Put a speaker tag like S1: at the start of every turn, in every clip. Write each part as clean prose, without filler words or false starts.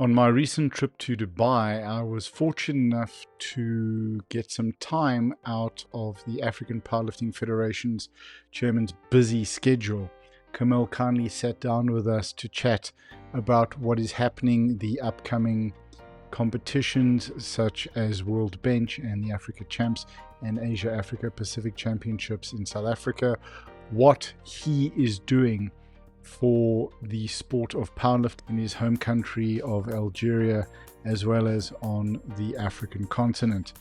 S1: On my recent trip to Dubai, I was fortunate enough to get some time out of the African Powerlifting Federation's chairman's busy schedule. Kamel kindly sat down with us to chat about what is happening, the upcoming competitions such as World Bench and the Africa Champs and Asia Africa Pacific Championships in South Africa, what he is doing for the sport of powerlifting in his home country of Algeria, as well as on the African continent.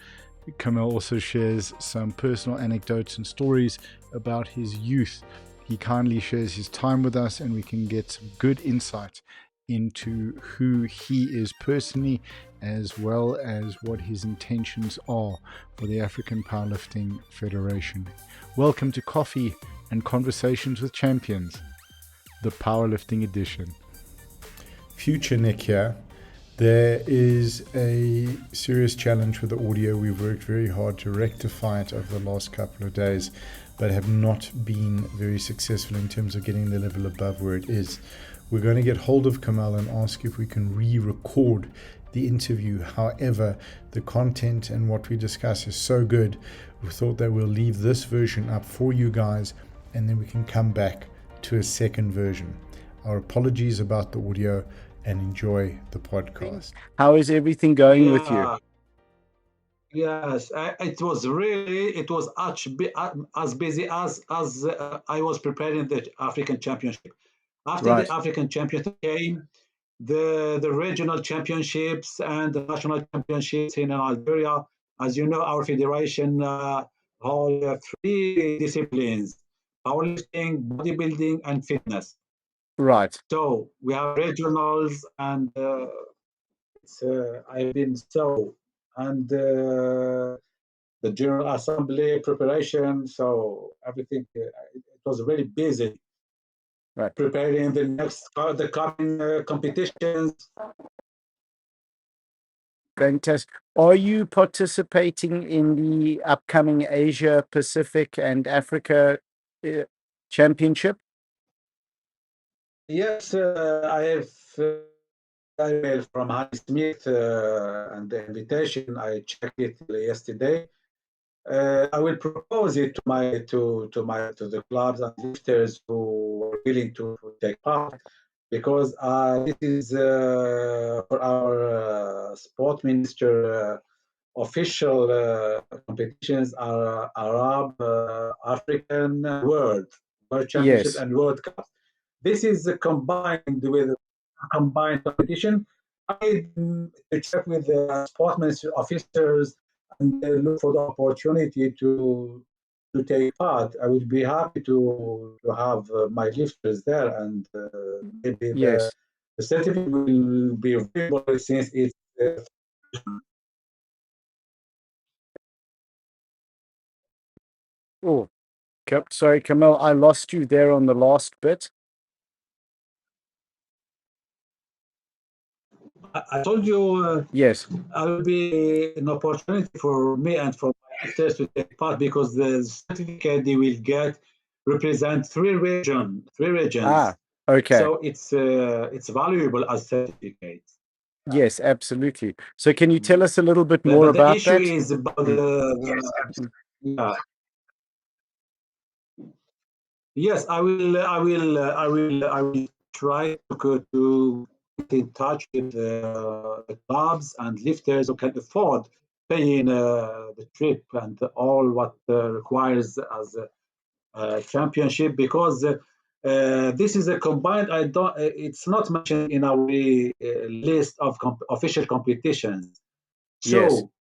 S1: Kamel also shares some personal anecdotes and stories about his youth. He kindly shares his time with us, and we can get some good insight into who he is personally, as well as what his intentions are for the African Powerlifting Federation. Welcome to Coffee and Conversations with Champions, the Powerlifting Edition.
S2: Future Nick here. There is a serious challenge with the audio. We've worked very hard to rectify it over the last couple of days, but have not been very successful in terms of getting the level above where it is. We're going to get hold of Kamel and ask if we can re-record the interview. However, the content and what we discuss is so good, we thought that we'll leave this version up for you guys, and then we can come back to a second version. Our apologies about the audio, and enjoy the podcast.
S1: How is everything going with you?
S3: Yes, it was as busy as I was preparing the African Championship. After the African Championship came, the regional championships and the national championships in Algeria. As you know, our federation hold three disciplines: powerlifting, bodybuilding, and fitness.
S1: Right.
S3: So we have regionals, and I've been and the General Assembly preparation. So everything it was really busy.
S1: Right.
S3: Preparing the coming competitions.
S1: Fantastic. Are you participating in the upcoming Asia Pacific and Africa Championship?
S3: Yes, I have email from Harry Smith and the invitation. I checked it yesterday. I will propose it to the clubs and lifters who are willing to take part, because this is for our sport minister official competitions are Arab, African, World Championship, and World Cup. This is combined with combined competition. I check with the sport ministry officers and look for the opportunity to take part. I would be happy to have my lifters there, and maybe the certificate will be available since it's.
S1: Oh, sorry, Kamel, I lost you there on the last bit.
S3: I told you
S1: yes,
S3: it will be an opportunity for me and for my lifters to take part, because the certificate they will get represent three regions.
S1: Okay.
S3: So it's valuable as certificate.
S1: Yes, absolutely. So can you tell us a little bit more about that?
S3: The issue is about Yes, I will try to get in touch with the clubs and lifters who can afford paying the trip and all what requires as a championship, because this is a combined. It's not mentioned in our list of official competitions. So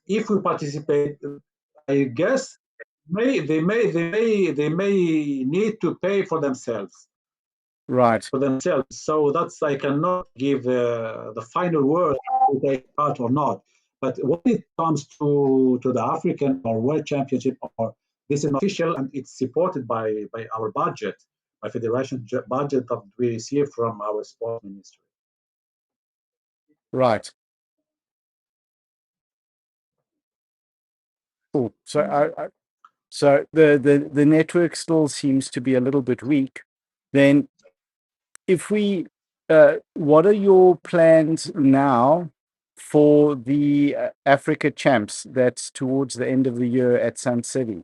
S3: if we participate, I guess they may need to pay for themselves.
S1: Right.
S3: For themselves. So I cannot give the final word to take part or not. But when it comes to the African or World Championship, or this is official and it's supported by our budget, by federation budget that we receive from our sport ministry.
S1: Right. Cool. So so the network still seems to be a little bit weak. Then if we what are your plans now for the Africa Champs that's towards the end of the year at Sun City?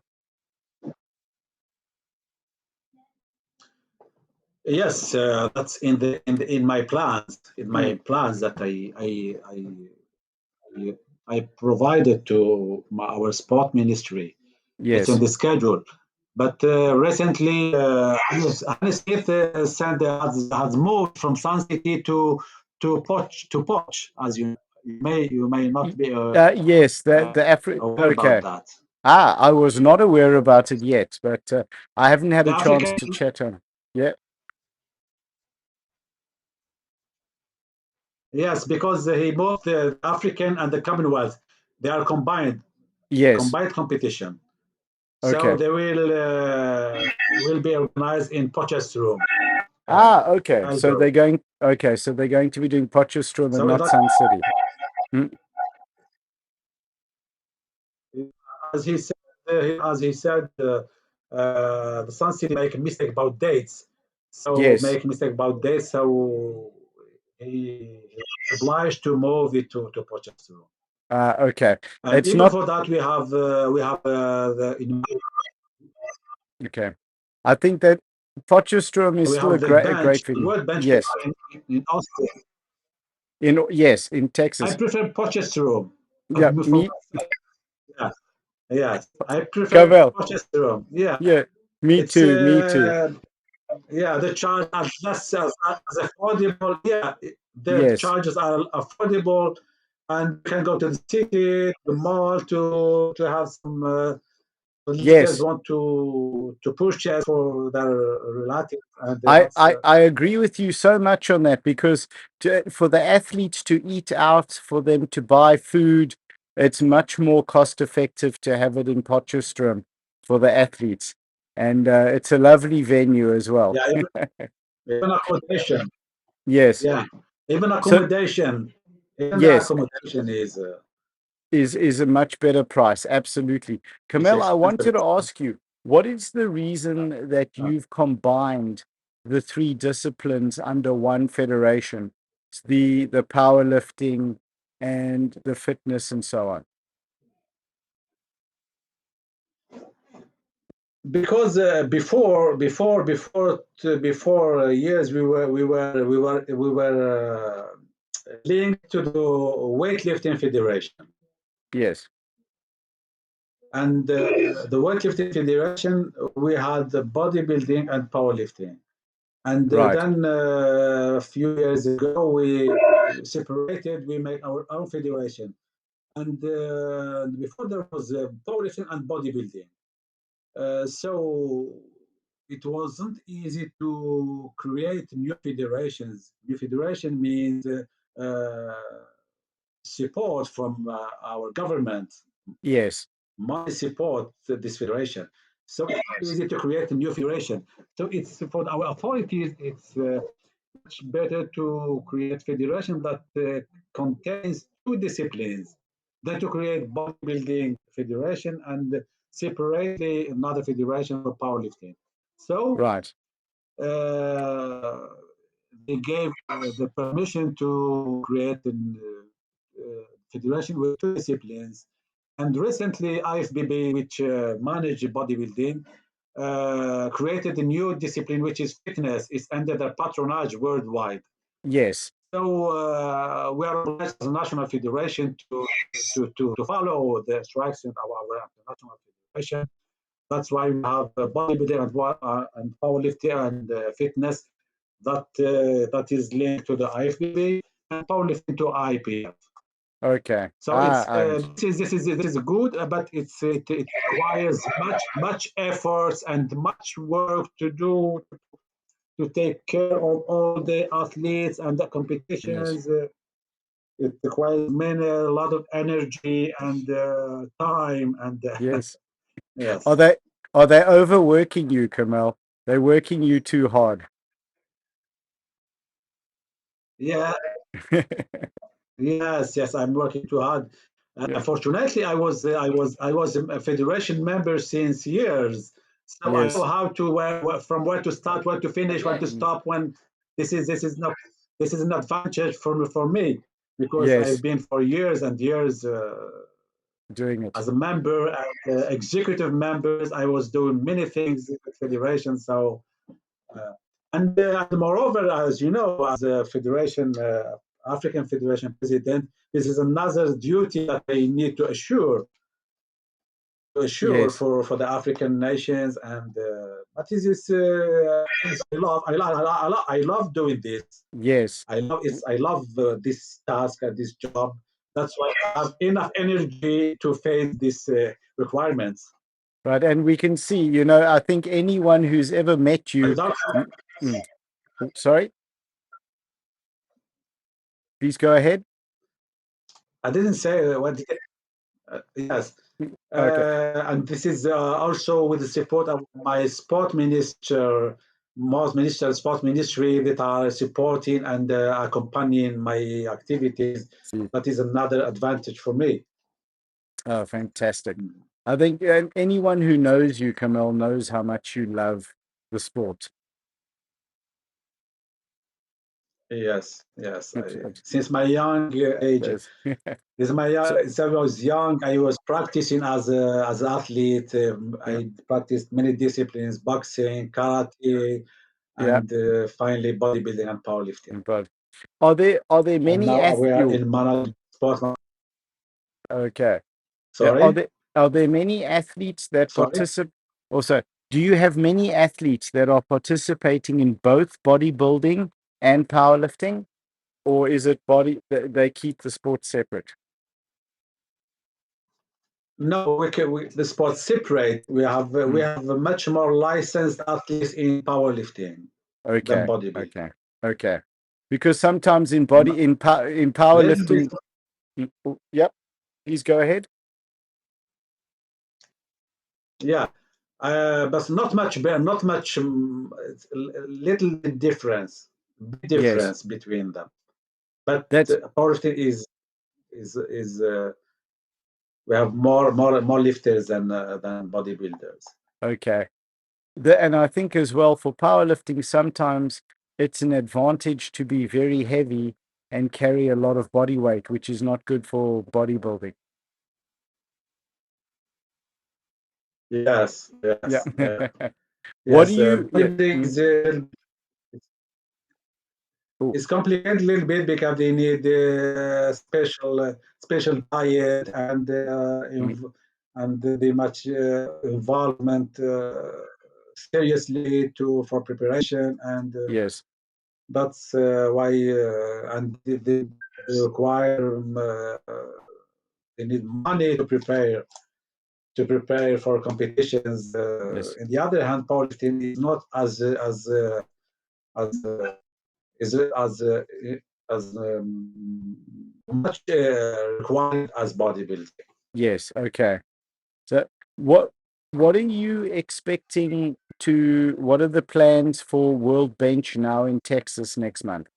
S3: Yes, that's in my plans. In my
S1: Mm,
S3: plans that I provided to our sport ministry. It's in
S1: yes.
S3: the schedule. But recently, Hannes Smith has moved from Sun City to Poch, as you may not be
S1: Yes, the Africa.
S3: aware about
S1: Okay.
S3: that.
S1: I was not aware about it yet, but I haven't had
S3: The
S1: a chance
S3: African,
S1: to chat on. Yeah.
S3: yes, because he moved the African and the Commonwealth. They are
S1: Yes.
S3: combined competition. So
S1: Okay.
S3: they will be organized in Potchefstroom.
S1: Okay. So
S3: Algeria.
S1: they're going. Okay. So they're going to be doing Potchefstroom and
S3: So
S1: not
S3: that,
S1: Sun City. Mm,
S3: as he said, the Sun City make a mistake about dates.
S1: yes.
S3: So he obliged to move it to Potchefstroom.
S1: Okay.
S3: And
S1: It's
S3: even
S1: not
S3: for that, we have
S1: okay. I think that Potchefstroom is
S3: we
S1: still a
S3: have the
S1: great
S3: bench, the
S1: venue.
S3: world bench
S1: Yes.
S3: in Austria.
S1: In
S3: I
S1: Texas.
S3: prefer Potchefstroom.
S1: Yeah.
S3: For
S1: Me.
S3: myself. Yeah, yes, I prefer
S1: Covell.
S3: Potchefstroom. Yeah,
S1: Yeah. Me
S3: it's
S1: too. Me too.
S3: yeah, the charge are less as affordable. Yeah, the
S1: Yes.
S3: charges are affordable, and you can go to the city, the mall to have some. Leaders
S1: Yes.
S3: want to purchase for their relatives, and that's
S1: I agree with you so much on that because for the athletes to eat out, for them to buy food, it's much more cost effective to have it in Potchefstroom for the athletes. And it's a lovely venue as well.
S3: yeah, even accommodation.
S1: Yes.
S3: Yeah, even
S1: So,
S3: accommodation, even the
S1: yes,
S3: accommodation
S1: is a much better price. Absolutely.
S3: is
S1: Kamel, I
S3: expensive.
S1: wanted to ask you, what is the reason that you've combined the three disciplines under one federation? It's the powerlifting and the fitness and so on.
S3: Because before years we were linked to the weightlifting federation,
S1: Yes,
S3: and the weightlifting federation we had the bodybuilding and powerlifting, and
S1: right.
S3: then a few years ago we separated, we made our own federation, and before there was powerlifting and bodybuilding. So it wasn't easy to create new federations. New federation means support from our government,
S1: Yes,
S3: money support this federation. So it's not easy to create a new federation. So it's for our authorities, it's much better to create federation that contains two disciplines than to create bodybuilding federation and separately another federation for powerlifting. So
S1: right.
S3: uh, they gave the permission to create a federation with two disciplines. And recently, IFBB, which manage bodybuilding, created a new discipline, which is fitness. It's under their patronage worldwide.
S1: Yes,
S3: So we are obliged as a national federation to follow the instructions of our international federation. That's why we have bodybuilding and powerlifting and fitness that is linked to the IFBB and powerlifting to IPF.
S1: okay.
S3: So it's
S1: And
S3: this is good, but it requires much efforts and much work to do to take care of all the athletes and the
S1: yes,
S3: competitions. It requires a lot of energy and time and
S1: yes. Are
S3: yes,
S1: they are they overworking you, Kamel? They're working you too hard.
S3: yeah, yes. I'm working too hard.
S1: Yeah.
S3: Fortunately, I was a federation member since years, so I know
S1: Yes.
S3: how to from where to start, where to finish, when to
S1: Mm,
S3: stop. When this is no. this is an advantage for me because
S1: Yes,
S3: I've been for years and years
S1: doing it.
S3: as a member and executive members. I was doing many things in the federation. So, and moreover, as you know, as a federation, African Federation president, this is another duty that I need to assure
S1: Yes,
S3: for the African nations. And but this is I love doing this.
S1: yes.
S3: I love it. I love this task and this job. That's why I have enough energy to face these requirements.
S1: Right. And we can see, you know, I think anyone who's ever met you,
S3: Without,
S1: Mm. Oh, sorry, please go ahead.
S3: I didn't say what. Yes,
S1: Okay.
S3: and this is also with the support of my sport minister, most minister, sport ministry that are supporting and accompanying my activities.
S1: See.
S3: That is another advantage for me.
S1: Oh, fantastic. I think anyone who knows you, Kamel, knows how much you love the sport.
S3: Yes, yes.
S1: It's-
S3: Since my young age,
S1: it's-
S3: this is my
S1: so,
S3: since I was young, I was practicing as an athlete.
S1: yeah,
S3: I practiced many disciplines: boxing, karate,
S1: yeah.
S3: and finally bodybuilding and powerlifting.
S1: But are there
S3: And
S1: many
S3: now we are
S1: athletes?
S3: in managed sports.
S1: Okay. Yeah,
S3: Sorry,
S1: are there many athletes that
S3: sorry.
S1: participate? Also, do you have many athletes that are participating in both bodybuilding and powerlifting, or is it they keep the sport separate?
S3: No, the sports separate. We
S1: Mm.
S3: have much more licensed athletes in powerlifting than
S1: Okay,
S3: bodybuilding.
S1: okay, okay. Because sometimes in
S3: M- Little bit,
S1: powerlifting, yep. Please go ahead.
S3: yeah. But not much, not much, it's little difference, big
S1: Yes,
S3: difference between them. But
S1: that's
S3: powerlifting is we have more lifters than bodybuilders.
S1: okay. And I think as well for powerlifting, sometimes it's an advantage to be very heavy and carry a lot of body weight, which is not good for bodybuilding.
S3: Yes,
S1: Yeah.
S3: yes,
S1: What do
S3: yes.
S1: you? Yeah.
S3: Bodybuilding
S1: Oh,
S3: is complicated a little bit because they need special diet
S1: mm,
S3: and the much involvement seriously to for preparation and
S1: yes,
S3: that's why and they require they need money to prepare for competitions.
S1: yes,
S3: On the other hand, powerlifting is not as is as much required as bodybuilding.
S1: yes. Okay. So what what are you expecting to? What are the plans for World Bench now in Texas next month?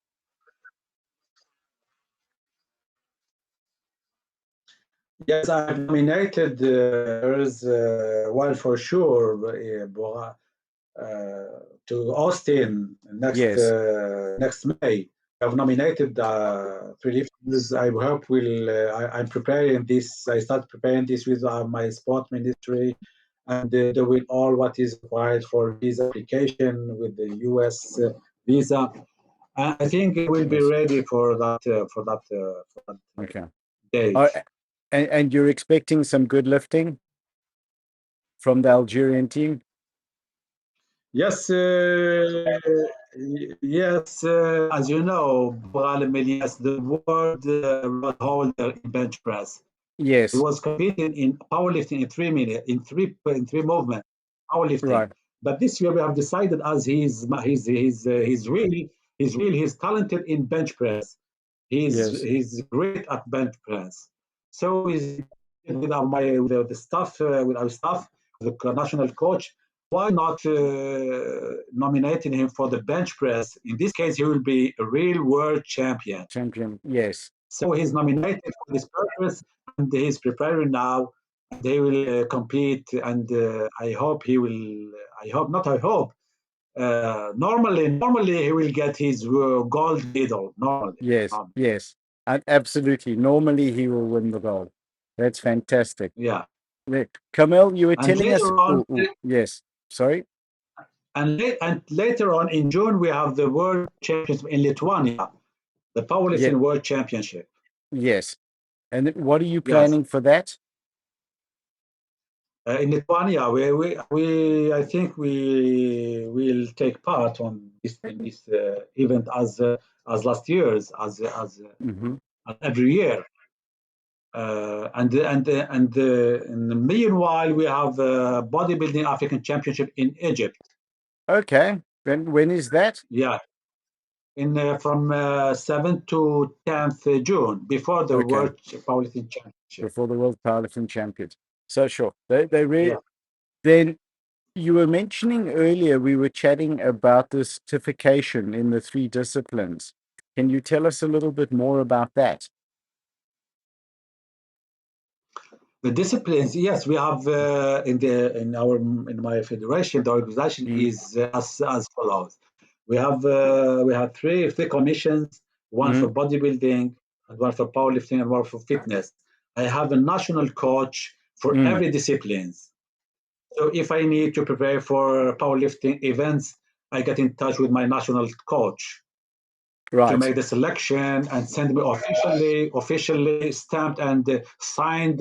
S3: Yes, I've nominated. There's one for sure to Austin
S1: Yes,
S3: next May. I've nominated three lifters. I hope I'm preparing this. I start preparing this with my sport ministry, and doing all what is required for visa application with the U.S. Visa. I think we'll be
S1: yes.
S3: ready for that
S1: Okay.
S3: date.
S1: Oh, and you're expecting some good lifting from the Algerian team?
S3: Yes, yes. As you know, Ghalib Elias, the world record holder in bench press. He
S1: Yes,
S3: was competing in powerlifting in 3 minutes, in three movements, powerlifting.
S1: right.
S3: But this year we have decided as he's talented in bench press.
S1: Yes,
S3: He's great at bench press. So he's with the staff with our staff, the national coach. Why not nominating him for the bench press? In this case, he will be a real world champion.
S1: champion. Yes,
S3: So he's nominated for this purpose, and he's preparing now. They will compete, and I hope he will. I hope not. I hope Normally he will get his gold medal. Normally,
S1: Yes, yes, absolutely. Normally he will win the gold. That's fantastic.
S3: yeah.
S1: Kamel, you were
S3: And
S1: telling us.
S3: later on,
S1: Yes, sorry.
S3: and later on in June we have the World Championship in Lithuania, the
S1: Yeah,
S3: Powerlifting World Championship.
S1: yes. And what are you
S3: Yes.
S1: planning for that?
S3: In Lithuania, I think we will take part on this in this event as last year's
S1: Hmm.
S3: as every year. In the meanwhile, we have bodybuilding African Championship in Egypt.
S1: Okay. When is that?
S3: Yeah, in from 7th to 10th June, before the
S1: Okay,
S3: World Powerlifting Championship.
S1: before the World Powerlifting Champions. So sure.
S3: Yeah.
S1: Then you were mentioning earlier, we were chatting about the certification in the three disciplines. Can you tell us a little bit more about that?
S3: The disciplines, yes, we have in my federation, the organization
S1: Mm,
S3: is as follows. We have three commissions, one for
S1: mm,
S3: bodybuilding, and one for powerlifting, and one for fitness. I have a national coach for
S1: mm,
S3: every disciplines. So if I need to prepare for powerlifting events, I get in touch with my national coach to
S1: right.
S3: make the selection and send me officially stamped and signed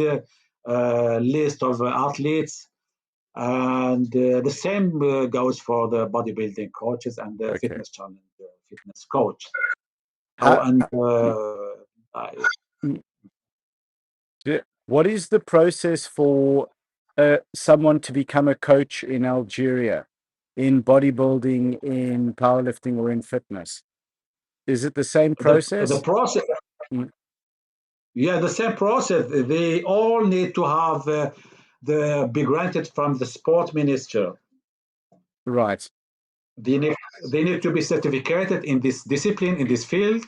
S3: list of athletes. And the same goes for the bodybuilding coaches and the
S1: Okay.
S3: fitness challenge fitness coach. Oh,
S1: How,
S3: and I,
S1: mm, what is the process for someone to become a coach in Algeria, in bodybuilding, in powerlifting, or in fitness? Is it the same
S3: the
S1: process?
S3: process,
S1: Mm,
S3: yeah, the same process. They all need to have be granted from the sport minister.
S1: right.
S3: They need, they need to be certificated in this discipline, in this field,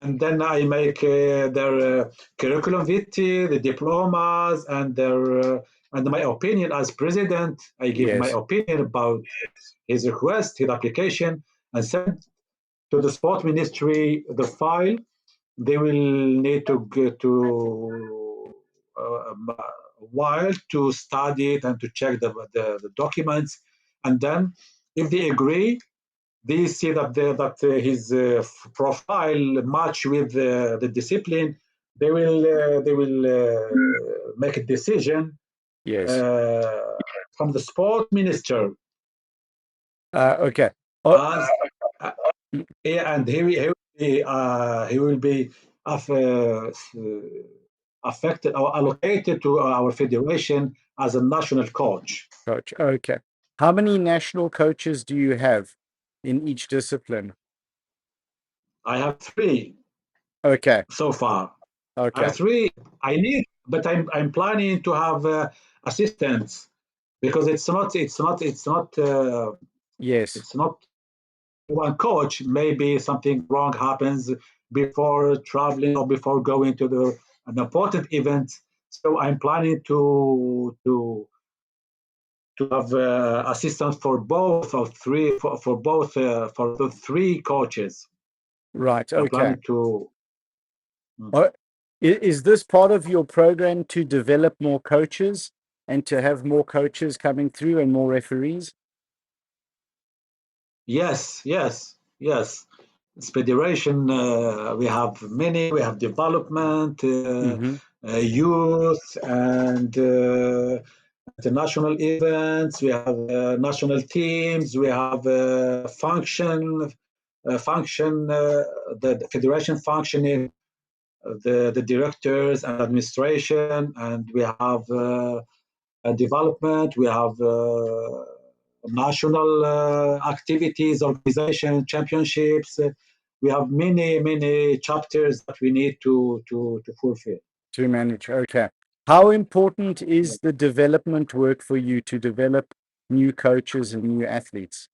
S3: and then I make their curriculum vitae, the diplomas, and my opinion as president. I give my
S1: Yes.
S3: opinion about his request, his application, and send to the sport ministry the file. They will need to get to a while to study it and to check the documents, and then if they agree, they see that his profile match with the discipline. They will make a decision
S1: Yes.
S3: uh, from the sport minister
S1: Okay. Oh,
S3: as
S1: mm,
S3: and he will be affected or allocated to our federation as a national coach.
S1: coach. Okay. How many national coaches do you have in each discipline?
S3: I have three
S1: Okay.
S3: so far. I have
S1: Okay.
S3: three. I need, but I'm planning to have assistants because
S1: Yes.
S3: it's not one coach. Maybe something wrong happens before traveling or before going to an important event. So I'm planning to have assistants for both of three for both for the three coaches.
S1: Right.
S3: I'm
S1: Okay.
S3: planning to. Mm.
S1: Oh, is this part of your program to develop more coaches and to have more coaches coming through and more referees?
S3: Yes, yes, yes. As federation, we have many. We have development,
S1: Mm-hmm.
S3: youth, and international events. We have national teams. We have the federation functioning, the directors and administration, and we have development. We have national activities, organization, championships. We have many chapters that we need to fulfill.
S1: To manage. Okay. How important is the development work for you to develop new coaches and new athletes?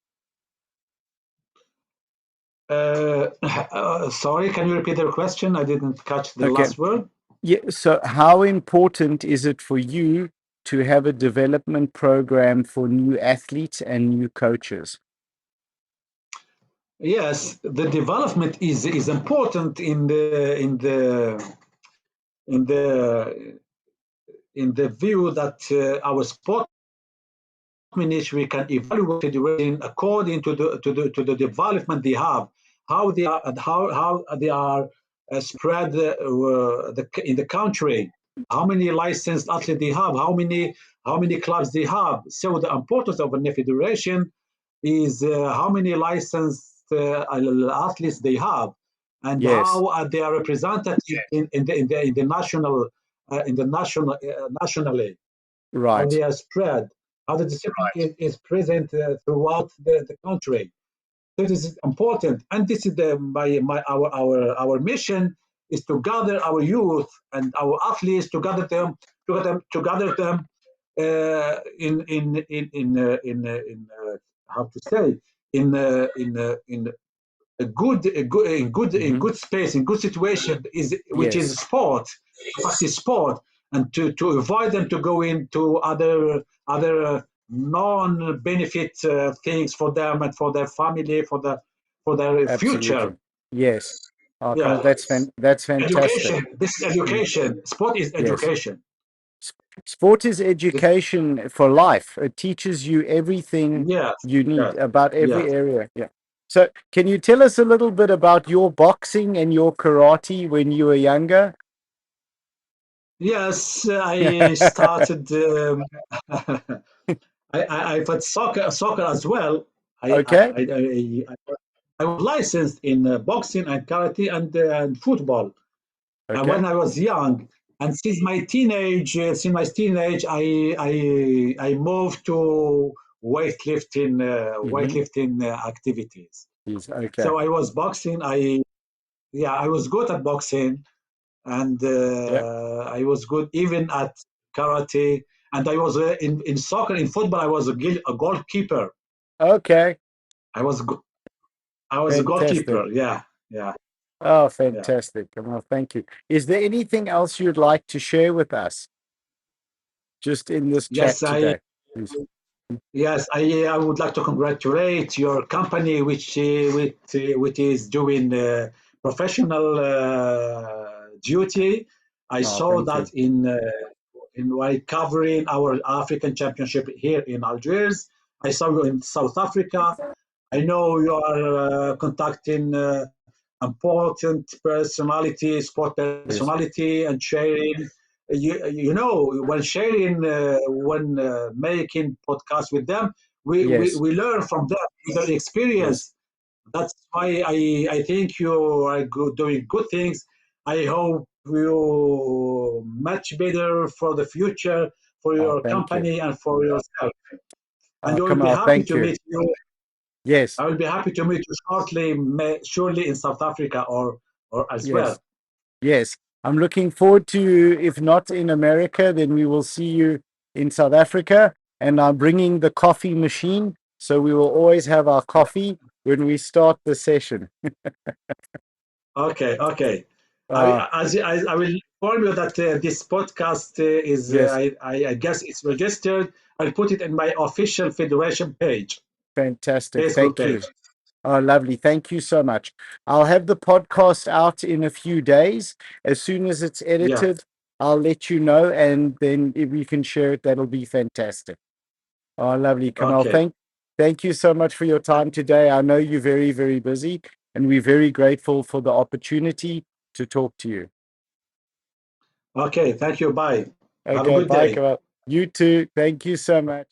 S3: Sorry, can you repeat the question? I didn't catch the
S1: Okay.
S3: last word.
S1: Yeah. So, how important is it for you to have a development program for new athletes and new coaches?
S3: Yes, the development is important in the in the view that our sportsmanship we can evaluate the duration according to the development they have, how they are and how they are spread in the country, how many licensed athletes they have, how many clubs they have. So the importance of a federation is how many licensed athletes they have, and
S1: Yes,
S3: how they are represented in the national nationally, how
S1: right.
S3: they are spread, how the discipline is present throughout the country. So this is important, and this is our mission is to gather our youth and our athletes, to gather them in how to say, in in
S1: Hmm.
S3: good space, in good situation, is which is
S1: Yes,
S3: sport, to practice sport, and to avoid them to go into other non-benefit things for them and for their family, for their future.
S1: absolutely. Yes. Oh, come
S3: Yeah,
S1: on, that's fantastic.
S3: education. This is
S1: Mm,
S3: education. Sport is
S1: yes.
S3: education.
S1: Sport is education for life. It teaches you everything
S3: Yes,
S1: you need
S3: yes,
S1: about every
S3: yes.
S1: area. Yeah. So, can you tell us a little bit about your boxing and your karate when you were younger?
S3: Yes, I started. I've had soccer as well. I I
S1: Okay.
S3: I, I, I was licensed in boxing and karate and football when
S1: Okay.
S3: I was young. And since my teenage, I moved to
S1: Mm-hmm.
S3: activities.
S1: Yes. Okay.
S3: So I was boxing. I was good at boxing, and
S1: Yeah.
S3: I was good even at karate. And I was in soccer, in football. I was a goalkeeper.
S1: Okay.
S3: I was I was a
S1: Fantastic.
S3: goalkeeper. Yeah, yeah,
S1: Oh,
S3: yeah.
S1: fantastic. Well, thank you. Is there anything else you'd like to share with us just in this chat
S3: Yes,
S1: today? Please.
S3: I would like to congratulate your company, which is doing professional duty. I
S1: Oh,
S3: saw
S1: thank
S3: that
S1: you.
S3: in while covering our African Championship here in Algiers. I saw you in South Africa. I know you are contacting important personality, sport
S1: Yes.
S3: personality, and sharing. When sharing, when making podcasts with them,
S1: Yes.
S3: we learn from them, their
S1: Yes.
S3: experience. That's why I think you are doing good things. I hope you much better for the future, for
S1: Oh,
S3: your
S1: thank you.
S3: company and for yourself. And
S1: Oh,
S3: you will be
S1: Kamal,
S3: happy
S1: thank
S3: to
S1: you.
S3: meet you.
S1: Yes.
S3: I will be happy to meet you shortly, surely in South Africa or
S1: Yes.
S3: elsewhere.
S1: Yes. I'm looking forward to, if not in America, then we will see you in South Africa. And I'm bringing the coffee machine. So we will always have our coffee when we start the session.
S3: Okay, okay.
S1: Uh,
S3: I will inform you that this podcast is,
S1: yes.
S3: I guess it's registered. I'll put it in my official federation page,
S1: Fantastic.
S3: Facebook
S1: Thank
S3: page.
S1: you. Oh, lovely. Thank you so much. I'll have the podcast out in a few days. As soon as it's
S3: Yeah.
S1: edited, I'll let you know. And then if we can share it, that'll be fantastic. Oh, lovely. Kamal,
S3: Okay.
S1: thank you so much for your time today. I know you're very, very busy, and we're very grateful for the opportunity to talk to you.
S3: Okay. Thank you. Bye. Have a
S1: Okay,
S3: good
S1: bye,
S3: day.
S1: Kamal. You too. Thank you so much.